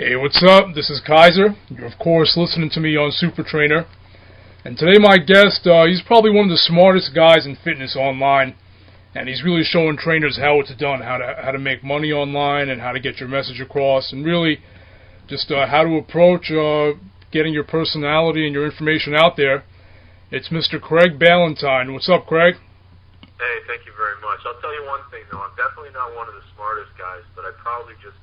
Hey, what's up? This is Kaiser. You're, of course, listening to me on Super Trainer. And today my guest, he's probably one of the smartest guys in fitness online. And he's really showing trainers how it's done, how to make money online and how to get your message across. And really just how to approach getting your personality and your information out there. It's Mr. Craig Ballantyne. What's up, Craig? Hey, thank you very much. I'll tell you one thing, though. I'm definitely not one of the smartest guys, but I probably just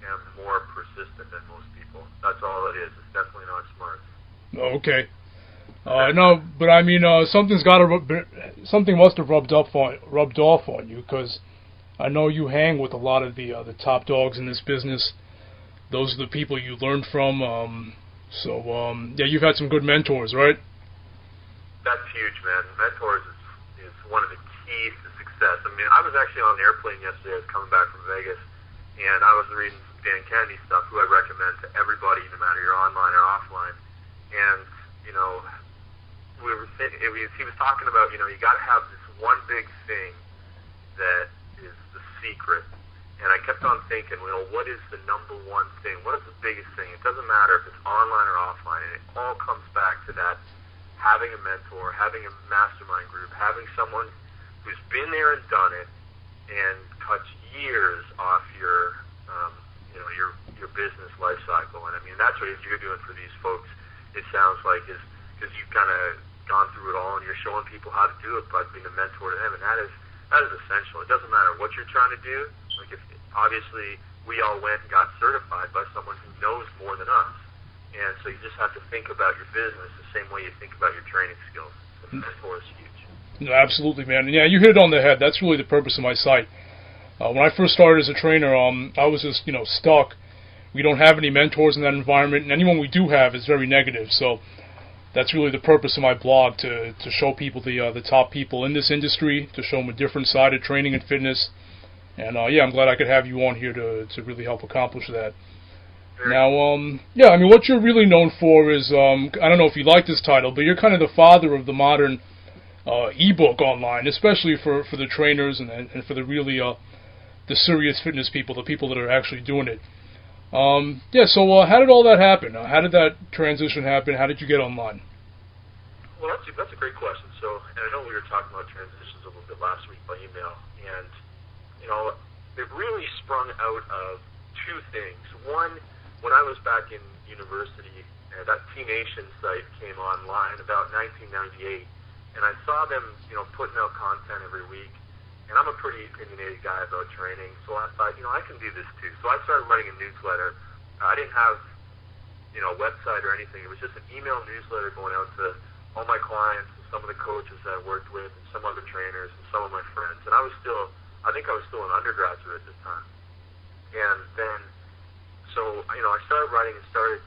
am more persistent than most people. That's all it is. It's definitely not smart. Okay. No, but I mean, something must have rubbed off on you, because I know you hang with a lot of the top dogs in this business. Those are the people you learned from. Yeah, you've had some good mentors, right? That's huge, man. Mentors is one of the keys to success. I mean, I was actually on an airplane yesterday. I was coming back from Vegas, and I was reading some Dan Kennedy stuff, who I recommend to everybody, no matter you're online or offline. And, you know, he was talking about, you know, you got to have this one big thing that is the secret. And I kept on thinking, well, what is the number one thing? What is the biggest thing? It doesn't matter if it's online or offline, and it all comes back to that: having a mentor, having a mastermind group, having someone who's been there and done it and cuts years off your business life cycle. And I mean, that's what you're doing for these folks, it sounds like, is because you've kind of gone through it all and you're showing people how to do it by being a mentor to them. And that is essential. It doesn't matter what you're trying to do. Like, if obviously we all went and got certified by someone who knows more than us. And so you just have to think about your business the same way you think about your training skills. And mentor is huge. No, absolutely, man. Yeah, you hit it on the head. That's really the purpose of my site. When I first started as a trainer, I was just, stuck. We don't have any mentors in that environment, and anyone we do have is very negative. So that's really the purpose of my blog, to show people the top people in this industry, to show them a different side of training and fitness. And yeah, I'm glad I could have you on here to really help accomplish that. Now, yeah, I mean, what you're really known for is, I don't know if you like this title, but you're kind of the father of the modern ebook online, especially for the trainers and for the really the serious fitness people, the people that are actually doing it. Yeah, so how did all that happen? How did that transition happen? How did you get online? Well, that's a great question. So, and I know we were talking about transitions a little bit last week by email, and it really sprung out of two things. One, when I was back in university, that T-Nation site came online about 1998, and I saw them, putting out content every week. And I'm a pretty opinionated guy about training, so I thought, I can do this too. So I started writing a newsletter. I didn't have, a website or anything. It was just an email newsletter going out to all my clients and some of the coaches that I worked with and some other trainers and some of my friends. And I think I was still an undergraduate at this time. And then, so, I started writing and started,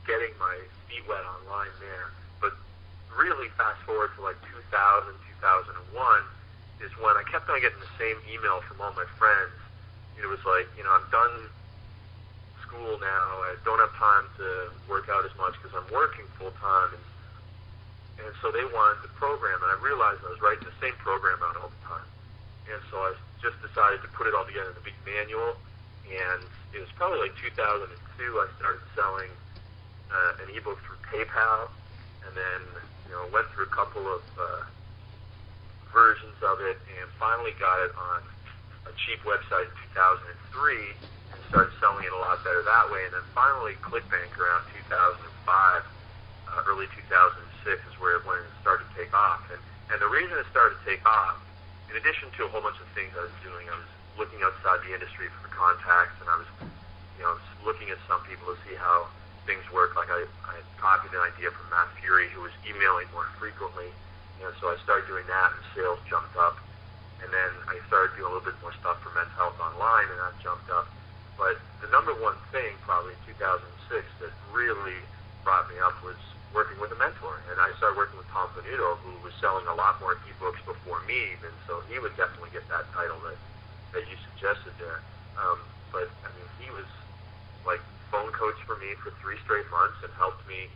getting my feet wet online there. But really fast forward to like 2000, 2001, is when I kept on getting the same email from all my friends. It was like, I'm done school now. I don't have time to work out as much because I'm working full time. And so they wanted the program, and I realized I was writing the same program out all the time. And so I just decided to put it all together in a big manual. And it was probably like 2002 I started selling an ebook through PayPal, and then, went through a couple of versions of it, and finally got it on a cheap website in 2003 and started selling it a lot better that way. And then finally ClickBank around 2005, early 2006 is when it started to take off. And the reason it started to take off, in addition to a whole bunch of things I was doing, I was looking outside the industry for contacts, and I was looking at some people to see how things work. Like I copied an idea from Matt Fury, who was emailing more frequently. So I started doing that, and sales jumped up. And then I started doing a little bit more stuff for Men's Health Online, and that jumped up. But the number one thing, probably in 2006, that really brought me up was working with a mentor. And I started working with Tom Venuto, who was selling a lot more ebooks before me, and so he would definitely get that title that you suggested there. But, I mean, he was like phone coach for me for 3 straight months and helped me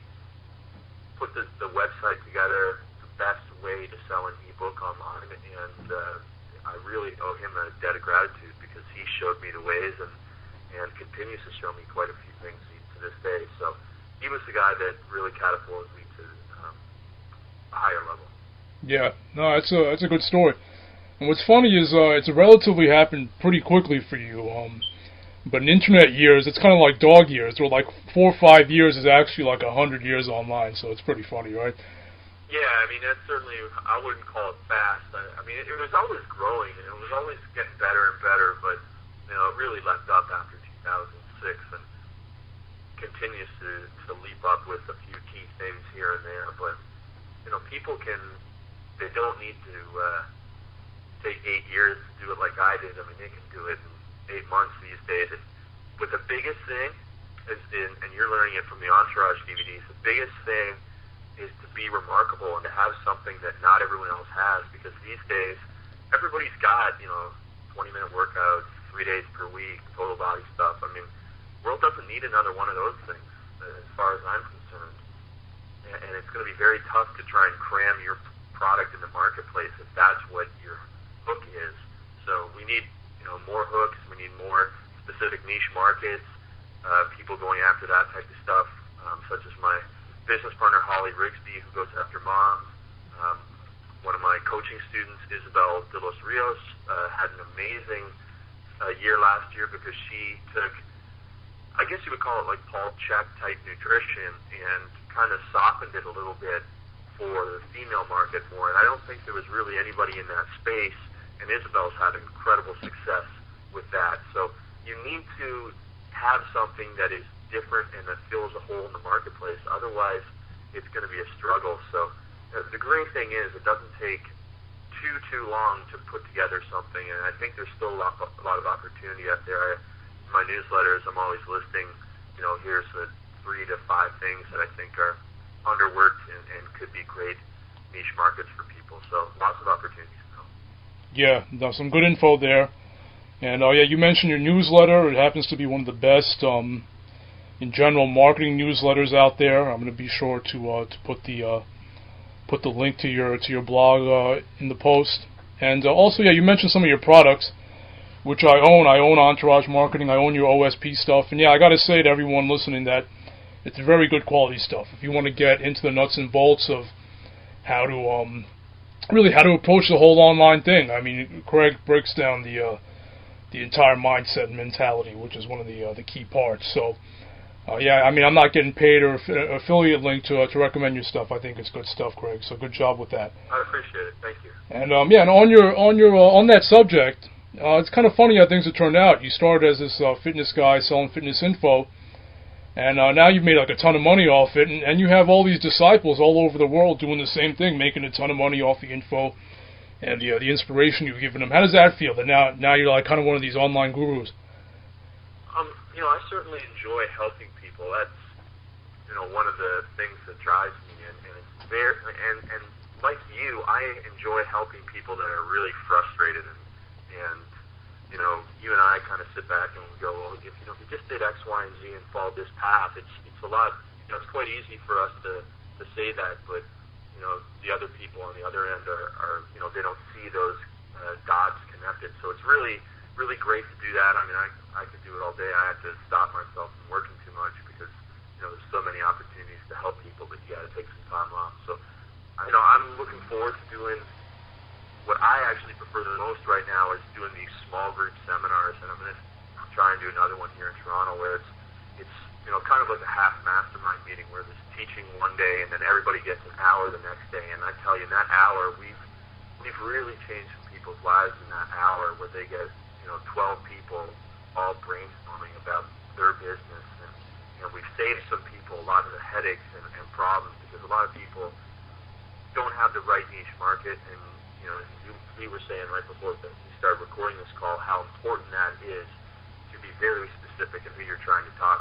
put the website together, best way to sell an ebook online, and I really owe him a debt of gratitude because he showed me the ways, and and continues to show me quite a few things to this day. So he was the guy that really catapulted me to a higher level. Yeah, no, that's a good story. And what's funny is it's relatively happened pretty quickly for you. But in internet years, it's kind of like dog years, where like 4 or 5 years is actually like 100 years online. So it's pretty funny, right? Yeah, I mean, that's certainly, I wouldn't call it fast. I mean, it was always growing, and it was always getting better and better, but, you know, it really left up after 2006 and continues to leap up with a few key things here and there. But, you know, people they don't need to take 8 years to do it like I did. I mean, they can do it in 8 months these days. But the biggest thing is, and you're learning it from the Entourage DVDs, the biggest thing is to be remarkable and to have something that not everyone else has, because these days everybody's got, you know, 20-minute workouts, 3 days per week, total body stuff. I mean, the world doesn't need another one of those things as far as I'm concerned. And it's going to be very tough to try and cram your product in the marketplace if that's what your hook is. So we need, you know, more hooks. We need more specific niche markets, people going after that type of stuff, such as my business partner Holly Rigsby, who goes after moms. One of my coaching students, Isabel de los Rios, had an amazing year last year because she took, I guess you would call it like Paul Chek type nutrition, and kind of softened it a little bit for the female market more. And I don't think there was really anybody in that space, and Isabel's had incredible success with that. So you need to have something that is different and that fills a hole in the marketplace. Otherwise, it's going to be a struggle. So the great thing is it doesn't take too long to put together something, and I think there's still a lot of opportunity out there. In my newsletters, I'm always listing, you know, here's the 3 to 5 things that I think are underworked and could be great niche markets for people. So lots of opportunities now. Yeah, there's some good info there. And yeah, you mentioned your newsletter. It happens to be one of the best in general marketing newsletters out there. I'm going to be sure to put the link to your blog in the post. And also, yeah, you mentioned some of your products, which I own. I own Entourage Marketing. I own your OSP stuff. And yeah, I got to say to everyone listening that it's very good quality stuff. If you want to get into the nuts and bolts of how to really how to approach the whole online thing, I mean, Craig breaks down the entire mindset and mentality, which is one of the key parts. So. Yeah, I mean, I'm not getting paid or affiliate link to recommend your stuff. I think it's good stuff, Craig. So good job with that. I appreciate it. Thank you. And yeah, and on that subject, it's kind of funny how things have turned out. You started as this fitness guy selling fitness info, and now you've made like a ton of money off it, and you have all these disciples all over the world doing the same thing, making a ton of money off the info and the inspiration you've given them. How does that feel? That now you're like kind of one of these online gurus. You know, I certainly enjoy helping people. That's, you know, one of the things that drives me, and it's there. And like you, I enjoy helping people that are really frustrated, and you know, you and I kind of sit back and we go, well, if you just did X, Y, and Z and followed this path, it's a lot. You know, it's quite easy for us to say that, but you know, the other people on the other end are you know, they don't see those dots connected. So it's really great to do that. I mean, I could do it all day. I have to stop myself from working too much because, you know, there's so many opportunities to help people, but you got to take some time off. So, you know, I'm looking forward to doing what I actually prefer the most right now is doing these small group seminars, and I'm going to try and do another one here in Toronto where it's you know, kind of like a half mastermind meeting where there's teaching one day and then everybody gets an hour the next day. And I tell you, in that hour, we've really changed some people's lives in that hour where they get, you know, 12 people all brainstorming about their business, and you know, we've saved some people a lot of the headaches and problems because a lot of people don't have the right niche market. And you know, we were saying right before we started recording this call how important that is to be very specific in who you're trying to talk